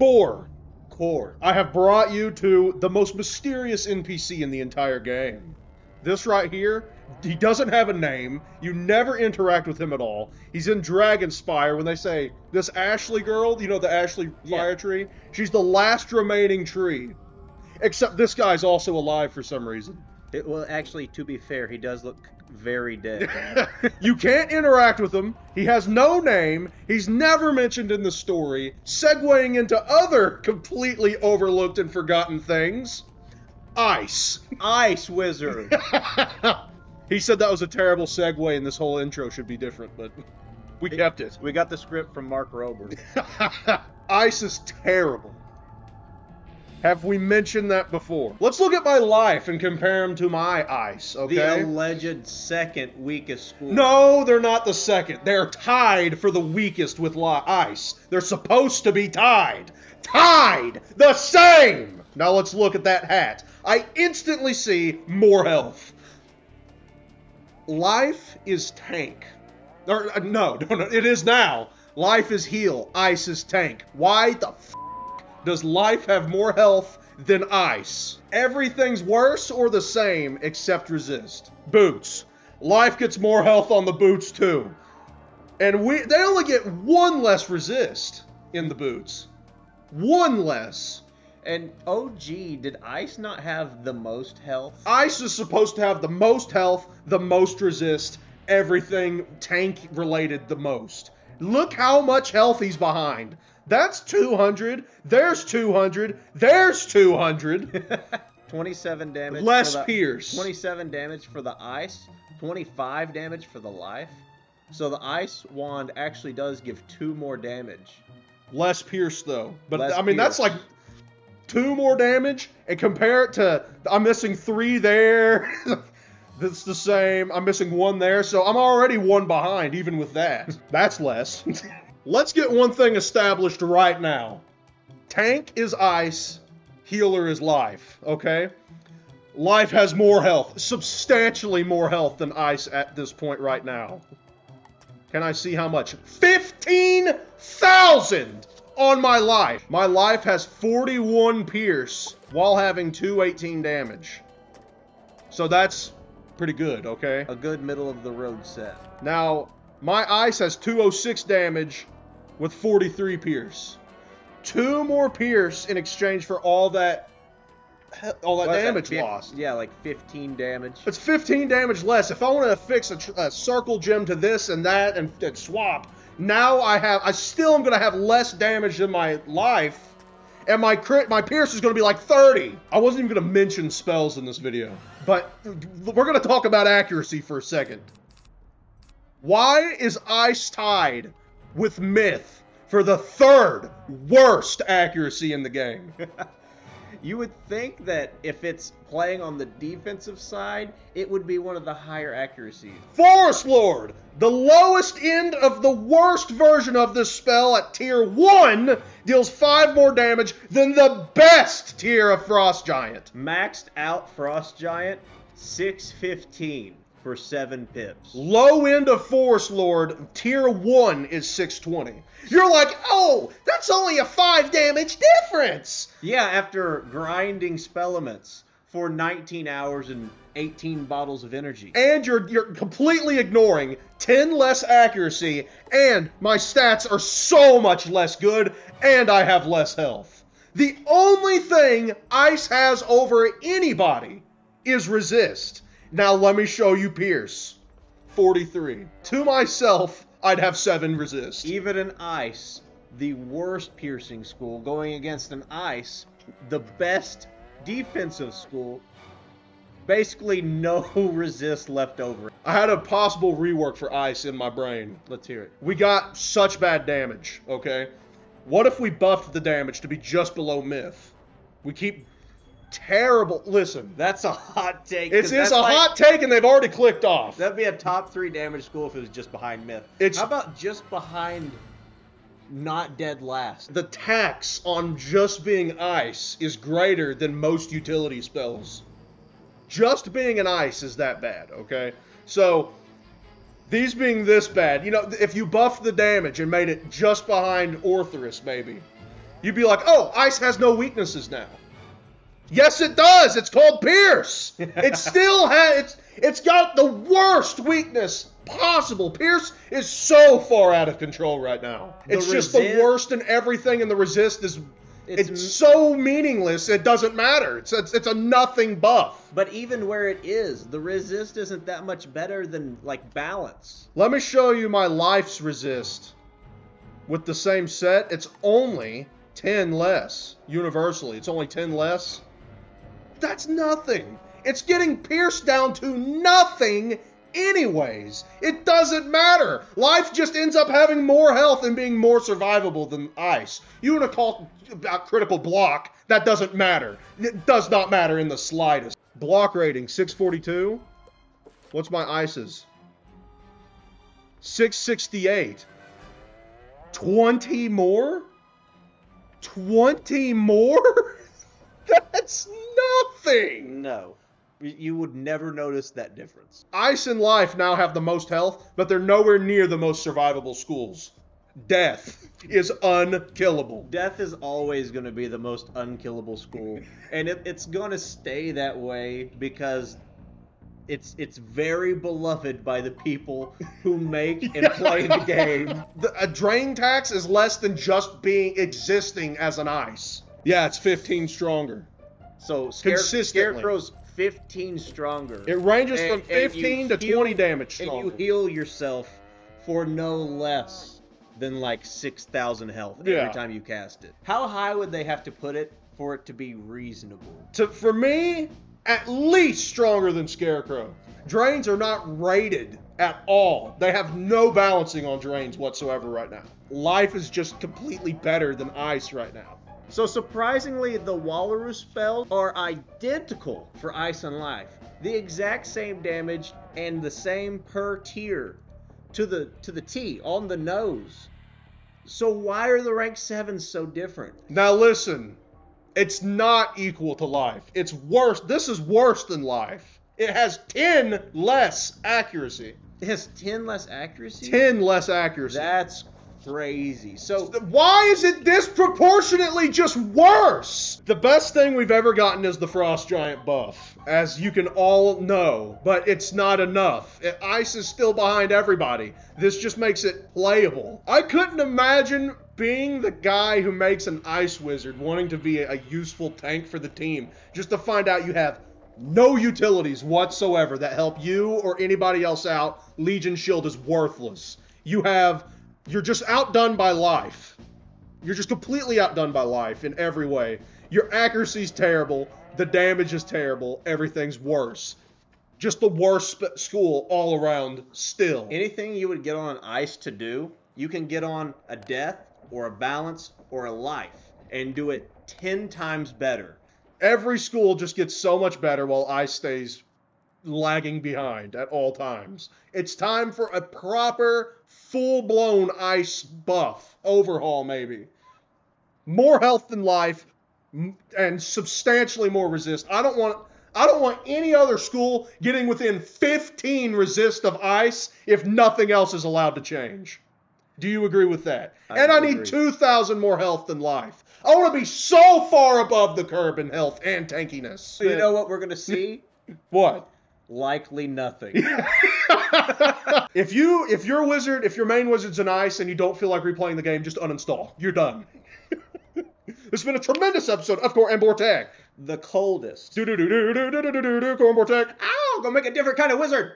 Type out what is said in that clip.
Boar, Core. I have brought you to the most mysterious NPC in the entire game. This right here, he doesn't have a name. You never interact with him at all. He's in Dragonspire when they say, this Ashley girl, you know, the Ashley fire tree? She's the last remaining tree. Except this guy's also alive for some reason. Well, actually, to be fair, he does look very dead. You can't interact with him. He has no name. He's never mentioned in the story. Segueing into other completely overlooked and forgotten things. Ice. Ice Wizard. He said that was a terrible segue and this whole intro should be different, but we kept it. We got the script from Mark Rober. Ice is terrible. Have we mentioned that before? Let's look at my life and compare him to my ice, okay? The alleged second weakest school. No, they're not the second. They're tied for the weakest with ice. They're supposed to be tied. Tied! The same! Now let's look at that hat. I instantly see more health. Life is tank. No, it is now. Life is heal. Ice is tank. Why the f*** does life have more health than ice? Everything's worse or the same except resist. Boots. Life gets more health on the boots too. And they only get one less resist in the boots. One less. And OG, did Ice not have the most health? Ice is supposed to have the most health, the most resist, everything tank related the most. Look how much health he's behind. That's 200. There's 200. There's 200. 27 damage. Less Pierce. 27 damage for the ice. 25 damage for the life. So the ice wand actually does give 2 more damage. Less Pierce though. But Less I mean, Pierce. that's like 2 more damage. And compare it to, I'm missing 3 there. That's the same. I'm missing 1 there. So I'm already 1 behind even with that. That's less. Let's get one thing established right now. Tank is ice, healer is life, okay? Life has more health, substantially more health than ice at this point right now. Can I see how much? 15,000 on my life. My life has 41 pierce while having 218 damage. So that's pretty good, okay? A good middle of the road set. Now, my ice has 206 damage with 43 pierce. 2 more pierce in exchange for all that damage lost. Yeah, like 15 damage. It's 15 damage less. If I want to affix a circle gem to this and that and swap, now I still am going to have less damage than my life, and my pierce is going to be like 30. I wasn't even going to mention spells in this video, but we're going to talk about accuracy for a second. Why is ice tied with myth for the 3rd worst accuracy in the game? You would think that if it's playing on the defensive side, it would be one of the higher accuracies. Forest Lord, the lowest end of the worst version of this spell at tier 1, deals 5 more damage than the best tier of Frost Giant. Maxed out Frost Giant, 615 for 7 pips. Low end of Forest Lord, tier 1 is 620. You're like, oh, that's only a 5 damage difference. Yeah, after grinding spellaments for 19 hours and 18 bottles of energy. And you're completely ignoring 10 less accuracy, and my stats are so much less good, and I have less health. The only thing Ice has over anybody is resist. Now let me show you Pierce. 43. To myself, I'd have 7 resist. Even an Ice, the worst piercing school, going against an Ice, the best defensive school, basically no resist left over. I had a possible rework for Ice in my brain. Let's hear it. We got such bad damage, okay? What if we buffed the damage to be just below myth? We keep terrible. Listen, that's a hot take. It's a hot take, and they've already clicked off. That'd be a top 3 damage school if it was just behind myth. How about just behind not dead last? The tax on just being ice is greater than most utility spells. Just being an ice is that bad, okay? So, these being this bad, you know, if you buffed the damage and made it just behind Orthrus, maybe, You'd be like, oh, ice has no weaknesses now. Yes, it does. It's called Pierce. It still has, it's got the worst weakness possible. Pierce is so far out of control right now. It's just the worst in everything, and the resist is, it's so meaningless, it doesn't matter. It's a nothing buff. But even where it is, the resist isn't that much better than, like, balance. Let me show you my life's resist. With the same set, it's only 10 less. Universally, it's only 10 less. That's nothing. It's getting Pierce down to nothing anyways. It doesn't matter. Life just ends up having more health and being more survivable than ice. You want to talk about critical block, that doesn't matter. It does not matter in the slightest. Block rating, 642. What's my ice's? 668. 20 more? 20 more? That's nothing! No. You would never notice that difference. Ice and life now have the most health, but they're nowhere near the most survivable schools. Death is unkillable. Death is always going to be the most unkillable school. And it's going to stay that way because it's very beloved by the people who make and play the game. A drain tax is less than just existing as an ice. Yeah, it's 15 stronger. So Scarecrow's 15 stronger. It ranges from 15 to 20 damage stronger. And you heal yourself for no less than like 6,000 health every time you cast it. How high would they have to put it for it to be reasonable? For me, at least stronger than Scarecrow. Drains are not rated at all. They have no balancing on drains whatsoever right now. Life is just completely better than ice right now. So surprisingly, the Walrus spells are identical for Ice and Life. The exact same damage and the same per tier to the T, on the nose. So why are the rank 7s so different? Now listen, it's not equal to Life. It's worse. This is worse than Life. It has 10 less accuracy. It has 10 less accuracy? 10 less accuracy. That's crazy. So why is it disproportionately just worse? The best thing we've ever gotten is the Frost Giant buff, as you can all know, but it's not enough. Ice is still behind everybody. This just makes it playable. I couldn't imagine being the guy who makes an Ice Wizard wanting to be a useful tank for the team, just to find out you have no utilities whatsoever that help you or anybody else out. Legion Shield is worthless. You're just outdone by life. You're just completely outdone by life in every way. Your accuracy's terrible. The damage is terrible. Everything's worse. Just the worst school all around still. Anything you would get on an ice to do, you can get on a death or a balance or a life and do it 10 times better. Every school just gets so much better while ice stays lagging behind at all times. It's time for a proper, full-blown ice buff. Overhaul, maybe. More health than life, and substantially more resist. I don't want any other school getting within 15 resist of ice if nothing else is allowed to change. Do you agree with that? I need 2,000 more health than life. I want to be so far above the curb in health and tankiness. So you know what we're going to see? What? Likely nothing. If your main wizard's an ice and you don't feel like replaying the game, just uninstall. You're done. This has been a tremendous episode of Core and Bortag. The coldest. Core and Bortag. Ow, go make a different kind of wizard.